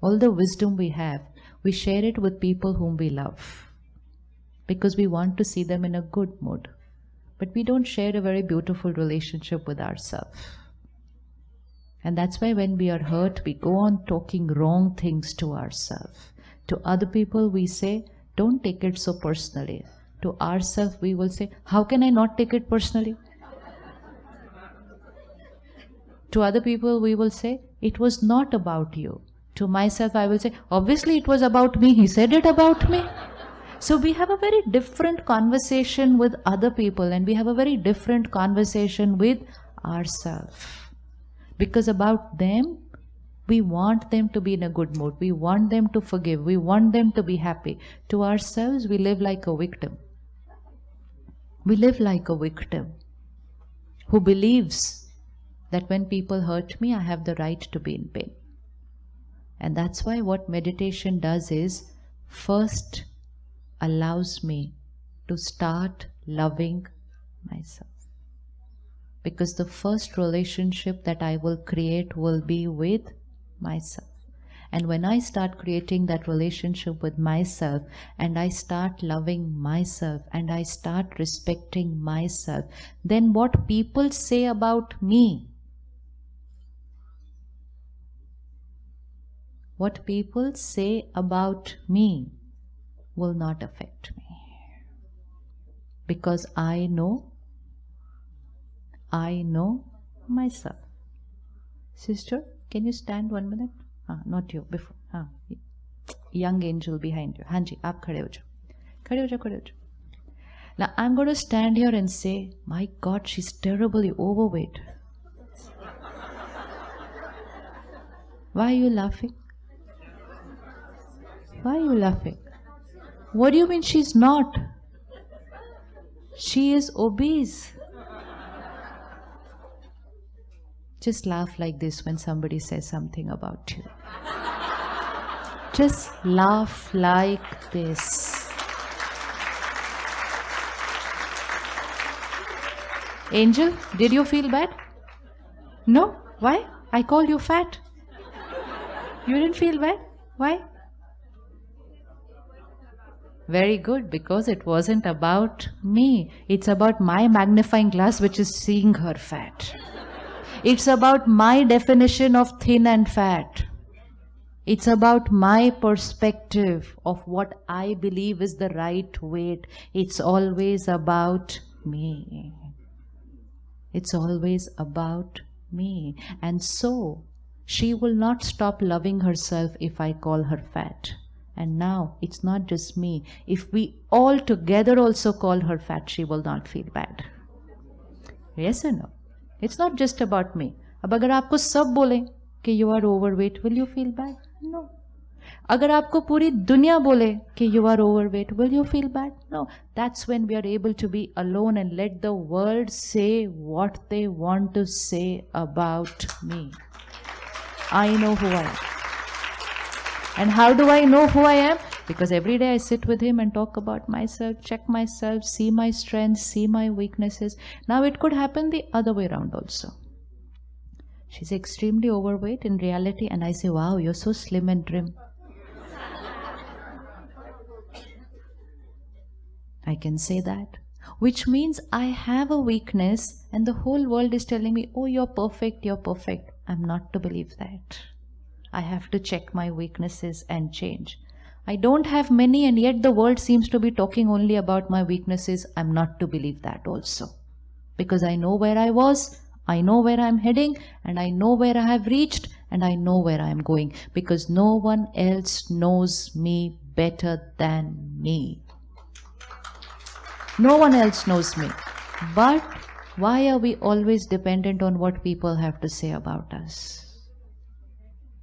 All the wisdom we have, we share it with people whom we love because we want to see them in a good mood. But we don't share a very beautiful relationship with ourselves. And that's why when we are hurt, we go on talking wrong things to ourselves. To other people, we say, don't take it so personally. To ourselves, we will say, how can I not take it personally? To other people, we will say, it was not about you. To myself, I will say, obviously it was about me. He said it about me. So we have a very different conversation with other people, and we have a very different conversation with ourselves. Because about them, we want them to be in a good mood. We want them to forgive. We want them to be happy. To ourselves, we live like a victim. We live like a victim who believes that when people hurt me, I have the right to be in pain. And that's why what meditation does is first allows me to start loving myself. Because the first relationship that I will create will be with myself. And when I start creating that relationship with myself, and I start loving myself, and I start respecting myself, then what people say about me, what people say about me will not affect me. Because I know myself. Sister, can you stand 1 minute? Not you, before. Young angel behind you. Hanji, aap khade ho jao. Khade ho jao, khade ho jao. Now I'm going to stand here and say, my God, she's terribly overweight. Why are you laughing? Why are you laughing? What do you mean she's not? She is obese. Just laugh like this when somebody says something about you. Just laugh like this. Angel, did you feel bad? No? Why? I called you fat. You didn't feel bad? Why? Very good, because it wasn't about me. It's about my magnifying glass which is seeing her fat. It's about my definition of thin and fat. It's about my perspective of what I believe is the right weight. It's always about me. It's always about me. And so, she will not stop loving herself if I call her fat. And now, it's not just me. If we all together also call her fat, she will not feel bad. Yes or no? It's not just about me. अब अगर आपको सब बोलें कि you are overweight, will you feel bad? No. अगर आपको पूरी दुनिया बोले कि you are overweight, will you feel bad? No. That's when we are able to be alone and let the world say what they want to say about me. I know who I am. And how do I know who I am? Because every day I sit with him and talk about myself, check myself, see my strengths, see my weaknesses. Now it could happen the other way around also. She's extremely overweight in reality, and I say, wow, you're so slim and trim. I can say that. Which means I have a weakness and the whole world is telling me, oh, you're perfect, you're perfect. I'm not to believe that. I have to check my weaknesses and change. I don't have many, and yet the world seems to be talking only about my weaknesses. I'm not to believe that also. Because I know where I was, I know where I'm heading, and I know where I have reached, and I know where I'm going. Because no one else knows me better than me. No one else knows me. But why are we always dependent on what people have to say about us?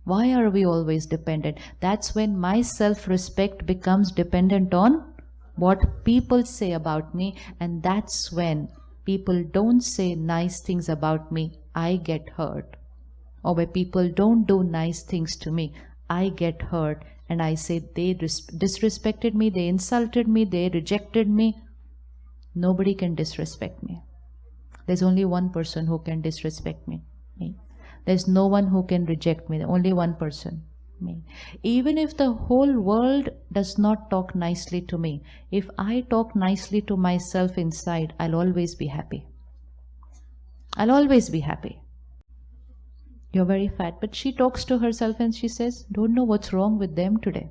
Why are we always dependent? That's when my self-respect becomes dependent on what people say about me, and that's when people don't say nice things about me, I get hurt. Or when people don't do nice things to me, I get hurt, and I say they disrespected me, they insulted me, they rejected me. Nobody can disrespect me. There's only one person who can disrespect me. Me. There's no one who can reject me. Only one person. me. Even if the whole world does not talk nicely to me, if I talk nicely to myself inside, I'll always be happy. I'll always be happy. You're very fat. But she talks to herself and she says, don't know what's wrong with them today.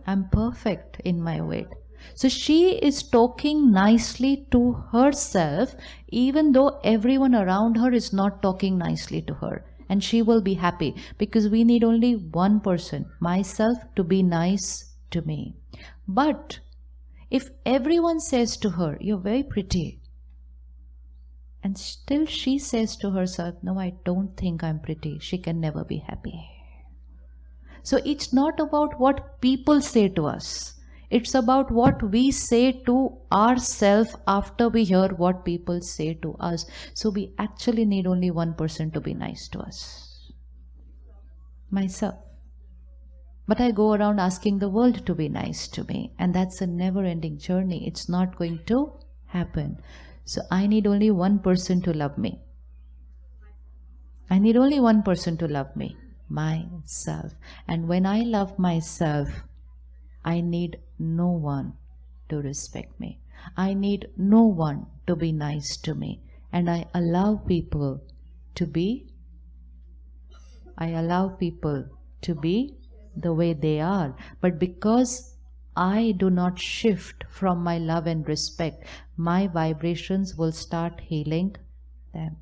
I'm perfect in my weight. So she is talking nicely to herself, even though everyone around her is not talking nicely to her. And she will be happy because we need only one person, myself, to be nice to me. But if everyone says to her, you're very pretty, and still she says to herself, no, I don't think I'm pretty, she can never be happy. So it's not about what people say to us. It's about what we say to ourselves after we hear what people say to us. So we actually need only one person to be nice to us. Myself. But I go around asking the world to be nice to me. And that's a never-ending journey. It's not going to happen. So I need only one person to love me. I need only one person to love me. Myself. And when I love myself, I need no one to respect me. I need no one to be nice to me. And I allow people to be the way they are. But because I do not shift from my love and respect, my vibrations will start healing them.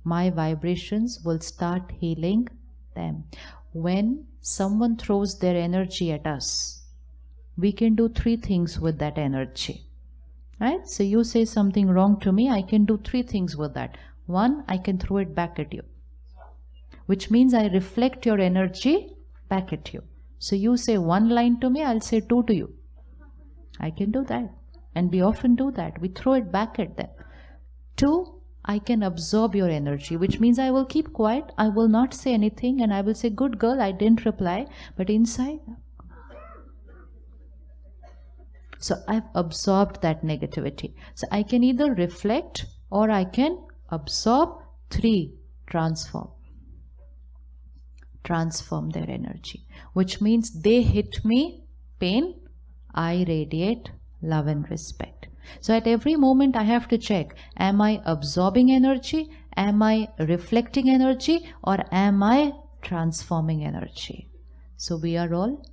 My vibrations will start healing them. When someone throws their energy at us, we can do three things with that energy. Right? So you say something wrong to me, I can do three things with that. One, I can throw it back at you, which means I reflect your energy back at you. So you say one line to me, I'll say two to you. I can do that. And we often do that. We throw it back at them. Two, I can absorb your energy, which means I will keep quiet, I will not say anything, and I will say, good girl, I didn't reply, but inside. So I've absorbed that negativity. So I can either reflect or I can absorb. Three, transform. Transform their energy, which means they hit me, pain, I radiate love and respect. So at every moment I have to check, am I absorbing energy, am I reflecting energy, or am I transforming energy? So we are all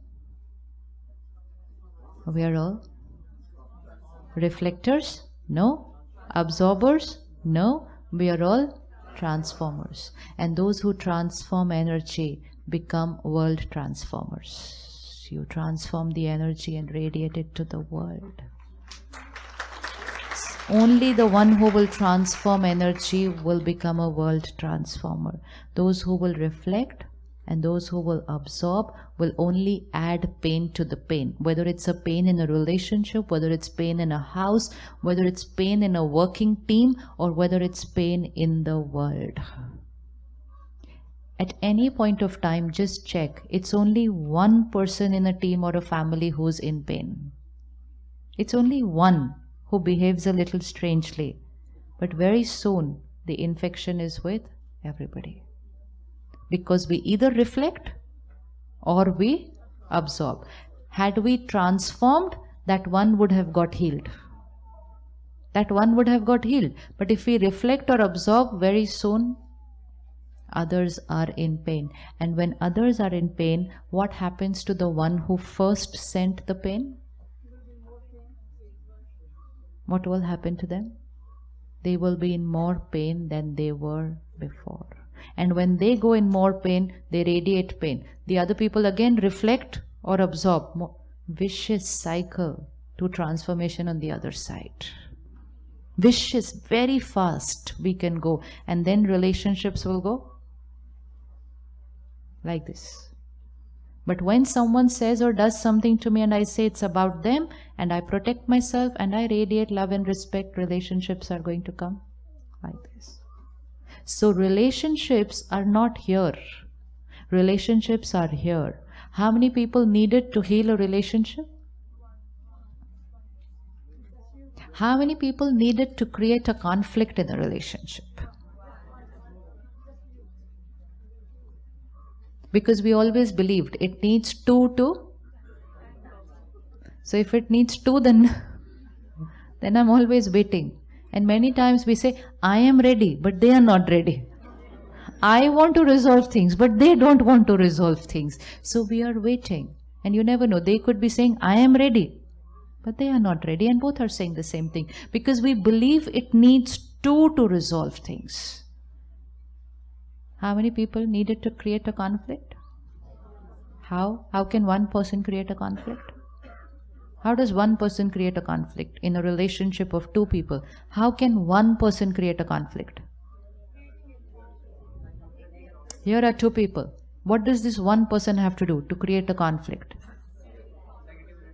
reflectors? No. Absorbers? No. We are all transformers. And those who transform energy become world transformers. You transform the energy and radiate it to the world. Only the one who will transform energy will become a world transformer. Those who will reflect and those who will absorb will only add pain to the pain. Whether it's a pain in a relationship, whether it's pain in a house, whether it's pain in a working team, or whether it's pain in the world. At any point of time, just check. It's only one person in a team or a family who's in pain. It's only one who behaves a little strangely. But very soon, the infection is with everybody. Because we either reflect or we absorb. Had we transformed, that one would have got healed. That one would have got healed. But if we reflect or absorb, very soon others are in pain. And when others are in pain, what happens to the one who first sent the pain? What will happen to them? They will be in more pain than they were before. And when they go in more pain, they radiate pain. The other people again reflect or absorb. More vicious cycle to transformation on the other side. Vicious, very fast we can go. And then relationships will go like this. But when someone says or does something to me and I say it's about them, and I protect myself and I radiate love and respect, relationships are going to come like this. So relationships are not here. Relationships are here. How many people needed to heal a relationship? How many people needed to create a conflict in a relationship? Because we always believed it needs two to. So if it needs two, then I'm always waiting. And many times we say, I am ready, but they are not ready. I want to resolve things, but they don't want to resolve things. So we are waiting. And you never know. They could be saying, I am ready, but they are not ready. And both are saying the same thing. Because we believe it needs two to resolve things. How many people needed to create a conflict? How? How can one person create a conflict? How does one person create a conflict in a relationship of two people? How can one person create a conflict? Here are two people. What does this one person have to do to create a conflict?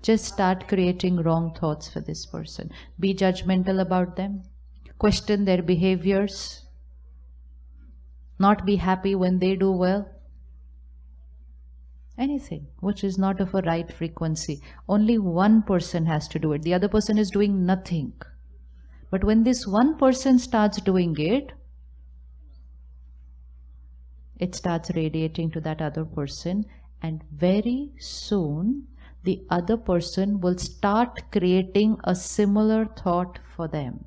Just start creating wrong thoughts for this person. Be judgmental about them. Question their behaviors. Not be happy when they do well. Anything which is not of a right frequency. Only one person has to do it. The other person is doing nothing. But when this one person starts doing it, it starts radiating to that other person, and very soon the other person will start creating a similar thought for them.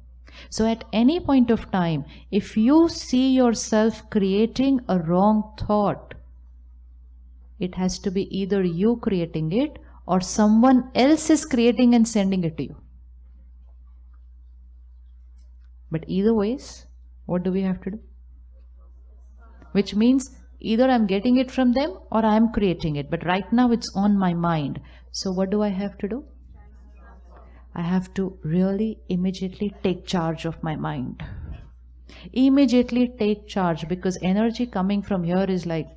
So at any point of time, if you see yourself creating a wrong thought, it has to be either you creating it or someone else is creating and sending it to you. But either ways, what do we have to do? Which means either I'm getting it from them or I'm creating it. But right now it's on my mind. So what do I have to do? I have to really immediately take charge of my mind. Immediately take charge, because energy coming from here is like,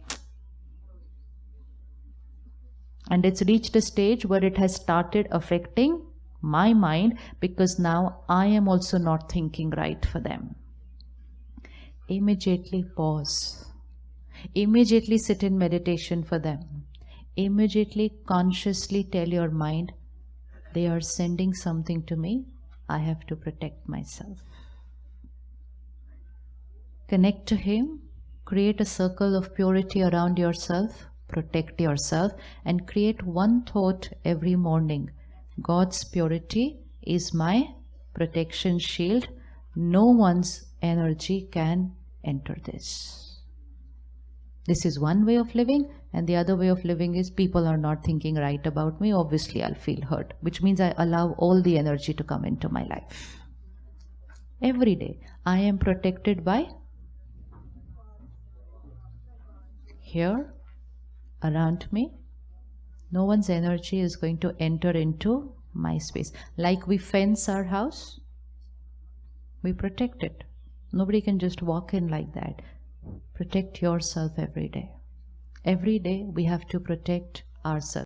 and it's reached a stage where it has started affecting my mind, because now I am also not thinking right for them. Immediately pause. Immediately sit in meditation for them. Immediately consciously tell your mind, they are sending something to me, I have to protect myself. Connect to Him, create a circle of purity around yourself, protect yourself, and create one thought every morning. God's purity is my protection shield. No one's energy can enter this. This is one way of living, and the other way of living is people are not thinking right about me. Obviously, I'll feel hurt, which means I allow all the energy to come into my life. Every day, I am protected by here, around me. No one's energy is going to enter into my space. Like we fence our house, we protect it. Nobody can just walk in like that. Protect yourself every day. Every day we have to protect ourselves.